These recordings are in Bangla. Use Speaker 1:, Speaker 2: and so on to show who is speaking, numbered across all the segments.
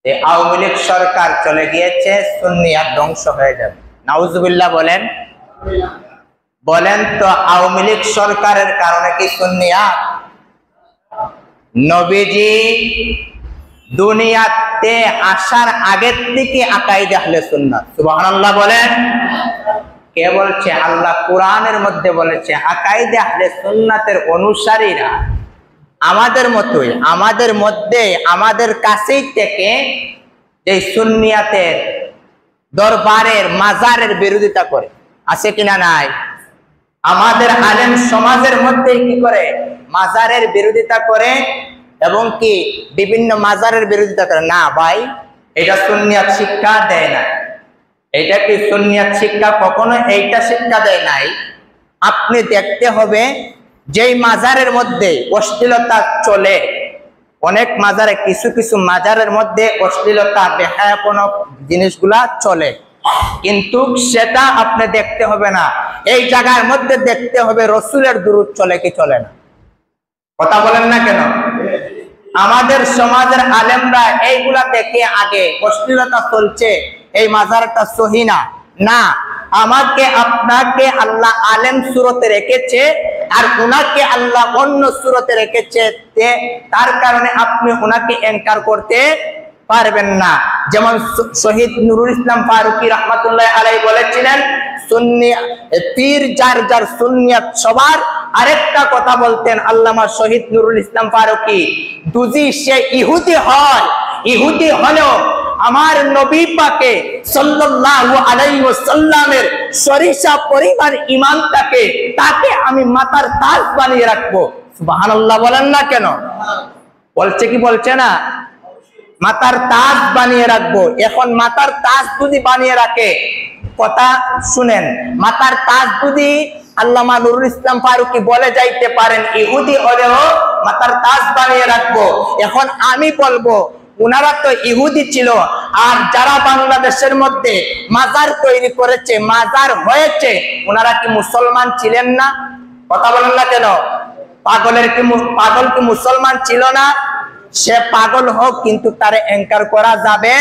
Speaker 1: এই আওয়ামী লীগ সরকার চলে গিয়েছে, সুন্নিয়াত ধ্বংস হয়ে যাবে। নাউজুবিল্লাহ বলেন। বলেন তো আওয়ামী লীগ সরকারের কারণে কি সুন্নিয়াত? নবীজি দুনিয়াতে আসার আগের থেকে আকাইদে আহলে সুন্নাত। সুবহানাল্লাহ বলেন। কে বলছে? আল্লাহ কোরআনের মধ্যে বলেছে আকাইদে আহলে সুন্নাতের অনুসারীরা আমাদের মতোই, আমাদের মধ্যে, আমাদের কাছেই থেকে যে সুন্নিয়াতের দরবারের মাজারের বিরোধিতা করে, আছে কিনা নাই? আমাদের আলেম সমাজের মধ্যে কি করে? মাজারের বিরোধিতা করে এবং কি বিভিন্ন মাজারের বিরোধিতা করে। না ভাই, এটা সুন্নিয়াত শিক্ষা দেয় না। এটা কি সুন্নিয়াত শিক্ষা? কখনো এইটা শিক্ষা দেয় নাই। আপনি দেখতে হবে যেই মাজারের মধ্যে অশ্লীলতা চলে, অনেক মাজারে, কিছু কিছু মাজারের মধ্যে অশ্লীলতা, বেহায়াপনা জিনিসগুলা চলে, কিন্তু সেটা আপনি দেখতে হবে না। এই জায়গার মধ্যে দেখতে হবে রসুলের দুরূদ চলে কি চলে না। কথা বলেন না কেন? আমাদের সমাজের আলেমরা এইগুলা দেখে আগে অশ্লীলতা চলছে, এই মাজারটা সহি না। না, আমাকে আপনাকে আল্লাহ আলেম সুরতে রেখেছে আর উনাকে আল্লাহ অন্য সুরতে রেখেছে, তার কারণে আপনি উনাকে এনকার করতে পারবেন না। যেমন শহীদ নুরুল ইসলাম ফারুকী রহমাতুল্লাহ আলাইহি বলেছিলেন, সুন্নি পীর যার যার সুন্নিয়াত সবার। আরেকটা কথা বলতেন আল্লামা শহীদ নুরুল ইসলাম ফারুকী, দুজি সে ইহুদি হয়, ইহুদি হলেও আমার নবী পাকে সাল্লাল্লাহু আলাইহি ওয়াসাল্লামের সরিষা পরিমাণ ঈমান থাকে, তাকে আমি মাথার তাজ বানিয়ে রাখবো। সুবহানাল্লাহ বলেন না কেন? বলছে কি বলছে না? মাথার তাজ বানিয়ে রাখবো। এখন মাথার তাজ যদি বানিয়ে রাখে, কথা শুনেন, মাথার তাজ যদি আল্লামা নুরুল ইসলাম ফারুকী বলে যাইতে পারেন ইহুদি হলেও মাথার তাজ বানিয়ে রাখবো, এখন আমি বলবো উনারা তো ইহুদি ছিল, আর যারা বাংলাদেশের মধ্যে মাজার তৈরি করেছে, মাজার হয়েছে, উনারা কি মুসলমান ছিলেন না? কথা বলেন না কেন? পাগল কি মুসলমান ছিল না? সে পাগল হোক, কিন্তু তারে এনকার করা যাবে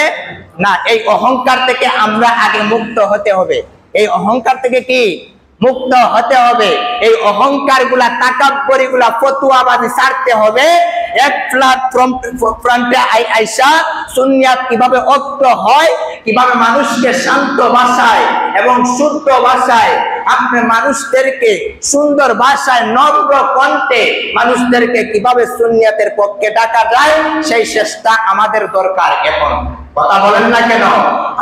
Speaker 1: না। এই অহংকার থেকে আমরা আগে মুক্ত হতে হবে। এই অহংকার থেকে কি মুক্ত হতে হবে? এই অহংকার গুলা, তাকাব্বুরি গুলা, ফতুয়াবাজি ছাড়তে হবে। এক প্ল্যাটফর্মে আইসা সুন্নিয়াত কিভাবে ঐক্য হয়, কিভাবে মানুষকে শান্ত ভাষায় এবং শুদ্ধ ভাষায় আপনি মানুষদেরকে সুন্দর ভাষায় নম্র কণ্ঠে মানুষদেরকে কিভাবে সুন্নিয়াতের পক্ষে ডাকা যায়, সেই চেষ্টা আমাদের দরকার এখন। কথা বলেন না কেন?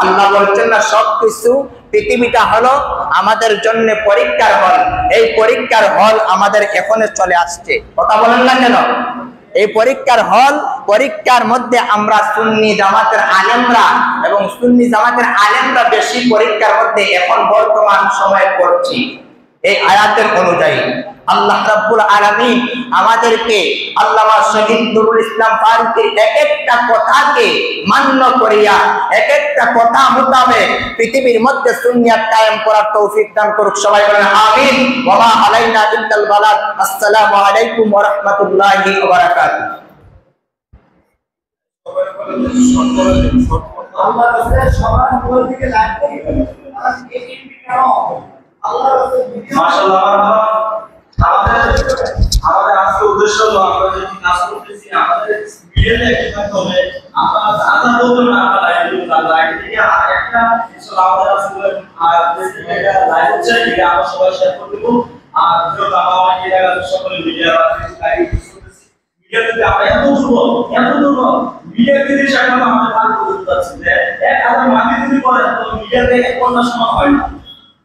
Speaker 1: আল্লাহ বলছেন না সবকিছু, পৃথিবীটা হলো আমাদের জন্য পরীক্ষার হল। এই পরীক্ষার হল আমাদের এখনো চলে আসছে। কথা বলেন না কেন? এই পরীক্ষার হল, পরীক্ষার মধ্যে আমরা সুন্নি জামাতের আলেমরা এবং সুন্নি জামাতের আলেমরা বেশি পরীক্ষার মধ্যে এখন বর্তমান সময়ে পড়ছি। এই আয়াতের অনুযায়ী আল্লাহ রাব্বুল আলামিন আমাদেরকে আল্লামা শহীদ নুরুল ইসলাম ফারুকীর এক একটা কথাকে মান্য করিয়া, এক একটা কথা মোতাবেক পৃথিবীর মধ্যে সুন্নিয়াত কায়েম করার তৌফিক দান করুক। সবাই বলেন আমিন। ওয়া মা আলাইনা ইল্লাল বালাগ। আসসালামু আলাইকুম ওয়া রাহমাতুল্লাহি ওয়া বারাকাতুহু।
Speaker 2: আল্লাহ রাসূলের সবার উপর থেকে লাগবে এই কেন আল্লাহ রাসূল মাশাআল্লাহ। আমাদের আজকে উদ্দেশ্য হলো আমরা যে কাজ করতেছি আমাদের মিডিয়াতে একটু থাকতে হবে। আমরা আলাদা বলতে না, আমরা লাইভ থেকে একটা আমাদের আসলে এটা লাইভ হচ্ছে, এটা আমরা সবাই শেয়ার করে দেব। আর যেহেতু আমরা এই জায়গায় সকলে মিডিয়া মিডিয়াতে আমরা এত দুর্বল মিডিয়া থেকে সেখানে আমাদের কাজ করতে যাচ্ছে যে 1000 মাকে যদি করে তো মিডিয়াতে এক ঘন্টা সময় হয় না।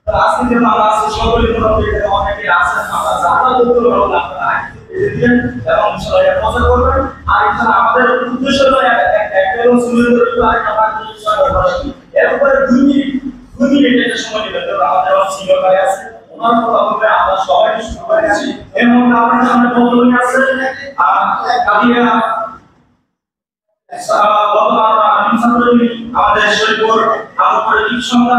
Speaker 2: তো আজকে যে আমরা আছে সকলে মধ্যে অনেকে আছে, আমরা যারা বলতে পারবো আপনারা এবং সবাই মজা করবেন। আর এখানে আমাদের উদ্দেশ্য হলো একটা সুন্দর করে আমরা এরপরে 2 মিনিট একটা সময় নেবেন। তো আমাদের সিনিয়র আছে, ওনার কথা বলবে, আমরা সবাই শুরু করেছি। এর মধ্যে আপনাদের সামনে বক্তব্য আছে কাদিয়া আমাদের শরীফপুর আবুপুর সংখ্যা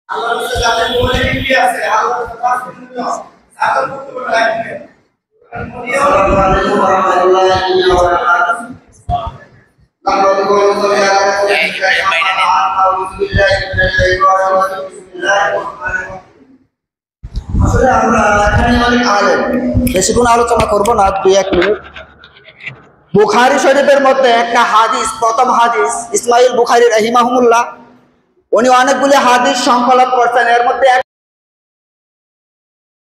Speaker 2: আল্লাহ
Speaker 3: আসসালামু আলাইকুম ওয়া রাহমাতুল্লাহি ওয়া বারাকাতুহু। নাহমাদুহু ওয়া নুসাল্লি আলা রাসূলিল্লাহ আউযু বিল্লাহি মিনাশ শাইতানির রাজিম বিসমিল্লাহির রহমানির রহিম। আসলে আমরা এখানে অনেক আলেম, বেশিক্ষণ আলোচনা করব না, 2-1 মিনিট। বুখারী শরীফের মধ্যে একটা হাদিস, প্রথম হাদিস, ইসমাইল বুখারী রাহিমাহুল্লাহ, উনি অনেকগুলি হাদিস সংকলন করছেন। এর মধ্যে